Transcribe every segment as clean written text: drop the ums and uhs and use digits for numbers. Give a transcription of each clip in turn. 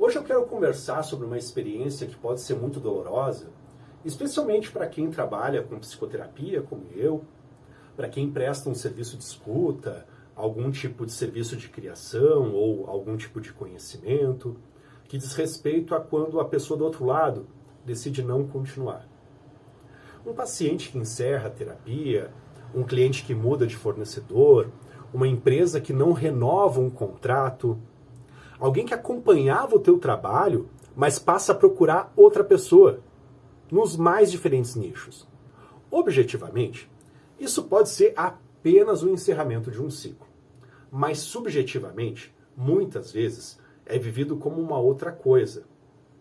Hoje eu quero conversar sobre uma experiência que pode ser muito dolorosa, especialmente para quem trabalha com psicoterapia, como eu, para quem presta um serviço de escuta, algum tipo de serviço de criação ou algum tipo de conhecimento, que diz respeito a quando a pessoa do outro lado decide não continuar. Um paciente que encerra a terapia, um cliente que muda de fornecedor, uma empresa que não renova um contrato, alguém que acompanhava o teu trabalho, mas passa a procurar outra pessoa, nos mais diferentes nichos. Objetivamente, isso pode ser apenas o encerramento de um ciclo, mas subjetivamente, muitas vezes, é vivido como uma outra coisa.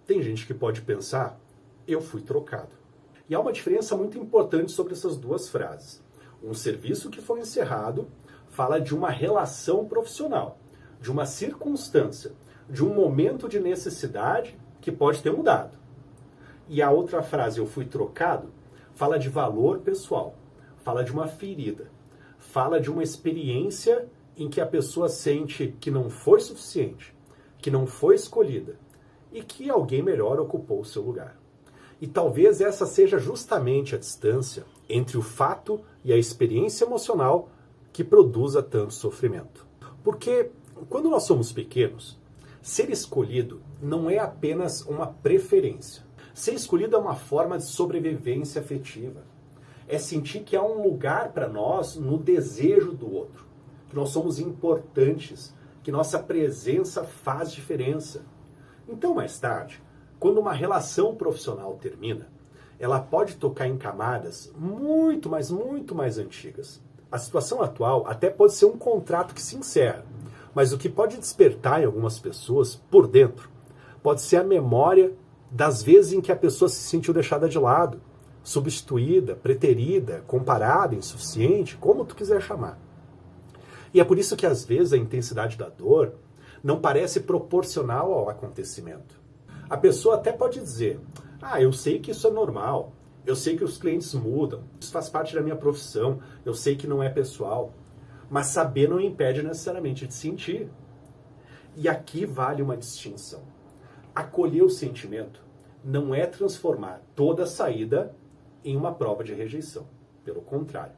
Tem gente que pode pensar, eu fui trocado. E há uma diferença muito importante sobre essas duas frases. Um serviço que foi encerrado fala de uma relação profissional, de uma circunstância, de um momento de necessidade que pode ter mudado. E a outra frase, eu fui trocado, fala de valor pessoal, fala de uma ferida, fala de uma experiência em que a pessoa sente que não foi suficiente, que não foi escolhida e que alguém melhor ocupou o seu lugar. E talvez essa seja justamente a distância entre o fato e a experiência emocional que produza tanto sofrimento. Porque quando nós somos pequenos, ser escolhido não é apenas uma preferência. Ser escolhido é uma forma de sobrevivência afetiva. É sentir que há um lugar para nós no desejo do outro, que nós somos importantes, que nossa presença faz diferença. Então, mais tarde, quando uma relação profissional termina, ela pode tocar em camadas muito mais antigas. A situação atual até pode ser um contrato que se encerra, mas o que pode despertar em algumas pessoas, por dentro, pode ser a memória das vezes em que a pessoa se sentiu deixada de lado, substituída, preterida, comparada, insuficiente, como tu quiser chamar. E é por isso que às vezes a intensidade da dor não parece proporcional ao acontecimento. A pessoa até pode dizer, eu sei que isso é normal, eu sei que os clientes mudam, isso faz parte da minha profissão, eu sei que não é pessoal, mas saber não impede necessariamente de sentir. E aqui vale uma distinção. Acolher o sentimento não é transformar toda saída em uma prova de rejeição. Pelo contrário,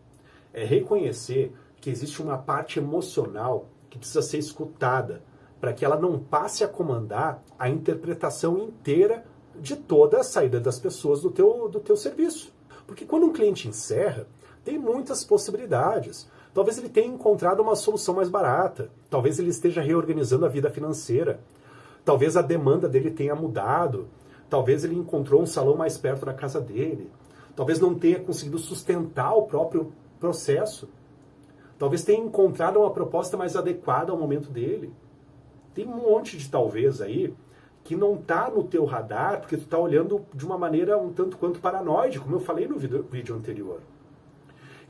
é reconhecer que existe uma parte emocional que precisa ser escutada para que ela não passe a comandar a interpretação inteira de toda a saída das pessoas do teu serviço. Porque quando um cliente encerra, tem muitas possibilidades. Talvez ele tenha encontrado uma solução mais barata, talvez ele esteja reorganizando a vida financeira, talvez a demanda dele tenha mudado, talvez ele encontrou um salão mais perto da casa dele, talvez não tenha conseguido sustentar o próprio processo, talvez tenha encontrado uma proposta mais adequada ao momento dele. Tem um monte de talvez aí que não está no teu radar, porque tu está olhando de uma maneira um tanto quanto paranoide, como eu falei no vídeo anterior.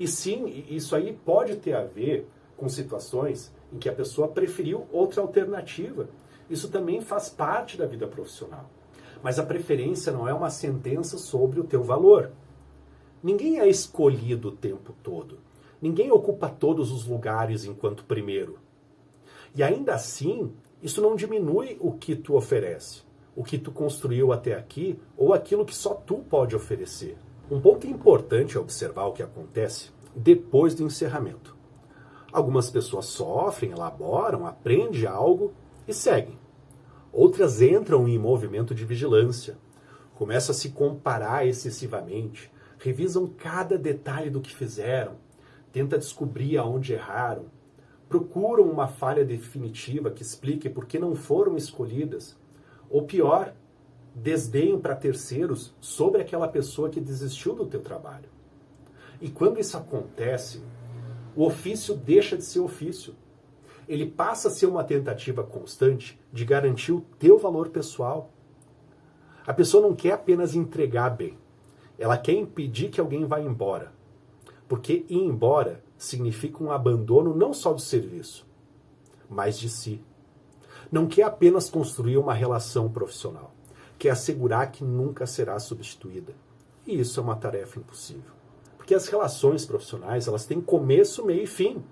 E sim, isso aí pode ter a ver com situações em que a pessoa preferiu outra alternativa. Isso também faz parte da vida profissional. Mas a preferência não é uma sentença sobre o teu valor. Ninguém é escolhido o tempo todo. Ninguém ocupa todos os lugares enquanto primeiro. E ainda assim, isso não diminui o que tu oferece, o que tu construiu até aqui ou aquilo que só tu pode oferecer. Um ponto importante é observar o que acontece depois do encerramento. Algumas pessoas sofrem, elaboram, aprendem algo e seguem. Outras entram em movimento de vigilância, começam a se comparar excessivamente, revisam cada detalhe do que fizeram, tentam descobrir aonde erraram, procuram uma falha definitiva que explique por que não foram escolhidas, ou pior, desdenho para terceiros sobre aquela pessoa que desistiu do teu trabalho. E quando isso acontece, o ofício deixa de ser ofício. Ele passa a ser uma tentativa constante de garantir o teu valor pessoal. A pessoa não quer apenas entregar bem, ela quer impedir que alguém vá embora. Porque ir embora significa um abandono não só do serviço, mas de si. Não quer apenas construir uma relação profissional, quer assegurar que nunca será substituída. E isso é uma tarefa impossível. Porque as relações profissionais, elas têm começo, meio e fim.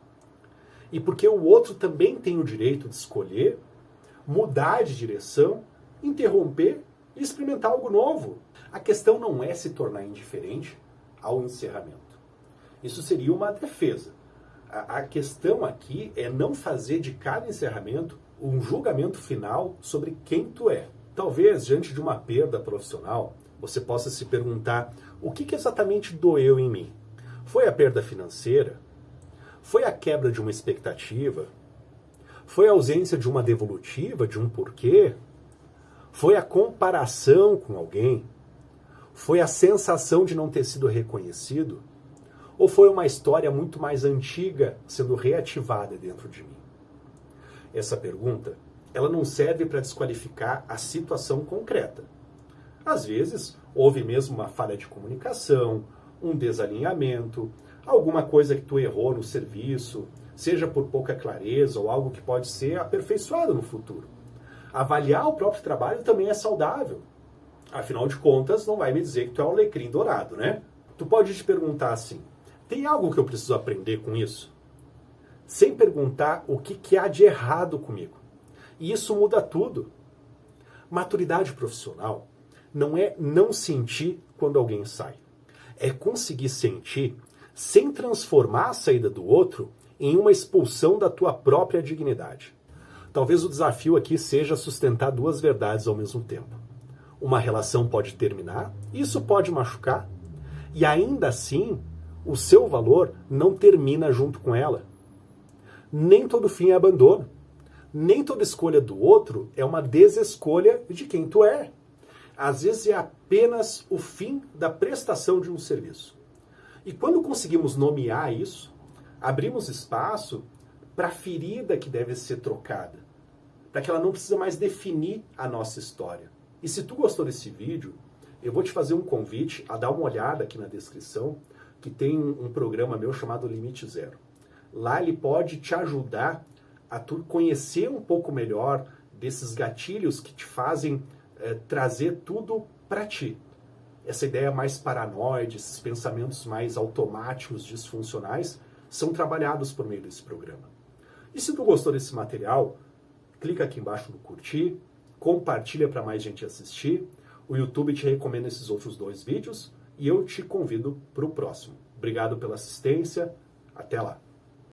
E porque o outro também tem o direito de escolher, mudar de direção interromper e experimentar algo novo. A questão não é se tornar indiferente ao encerramento. Isso seria uma defesa. A questão aqui é não fazer de cada encerramento um julgamento final sobre quem tu é. Talvez, diante de uma perda profissional, você possa se perguntar: o que exatamente doeu em mim? Foi a perda financeira? Foi a quebra de uma expectativa? Foi a ausência de uma devolutiva, de um porquê? Foi a comparação com alguém? Foi a sensação de não ter sido reconhecido? Ou foi uma história muito mais antiga sendo reativada dentro de mim? Essa pergunta, ela não serve para desqualificar a situação concreta. Às vezes, houve mesmo uma falha de comunicação, um desalinhamento, alguma coisa que tu errou no serviço, seja por pouca clareza ou algo que pode ser aperfeiçoado no futuro. Avaliar o próprio trabalho também é saudável. Afinal de contas, não vai me dizer que tu é um alecrim dourado, né? Tu pode te perguntar assim: tem algo que eu preciso aprender com isso? Sem perguntar o que há de errado comigo. E isso muda tudo. Maturidade profissional não é não sentir quando alguém sai. É conseguir sentir sem transformar a saída do outro em uma expulsão da tua própria dignidade. Talvez o desafio aqui seja sustentar duas verdades ao mesmo tempo. Uma relação pode terminar, isso pode machucar, e ainda assim, o seu valor não termina junto com ela. Nem todo fim é abandono. Nem toda escolha do outro é uma desescolha de quem tu é. Às vezes é apenas o fim da prestação de um serviço. E quando conseguimos nomear isso, abrimos espaço para a ferida que deve ser trocada, para que ela não precisa mais definir a nossa história. E se tu gostou desse vídeo, eu vou te fazer um convite a dar uma olhada aqui na descrição, que tem um programa meu chamado Limite Zero. Lá ele pode te ajudar a tu conhecer um pouco melhor desses gatilhos que te fazem trazer tudo para ti. Essa ideia mais paranoide, esses pensamentos mais automáticos, disfuncionais, são trabalhados por meio desse programa. E se tu gostou desse material, clica aqui embaixo no curtir, compartilha para mais gente assistir. O YouTube te recomenda esses outros 2 vídeos e eu te convido para o próximo. Obrigado pela assistência, até lá.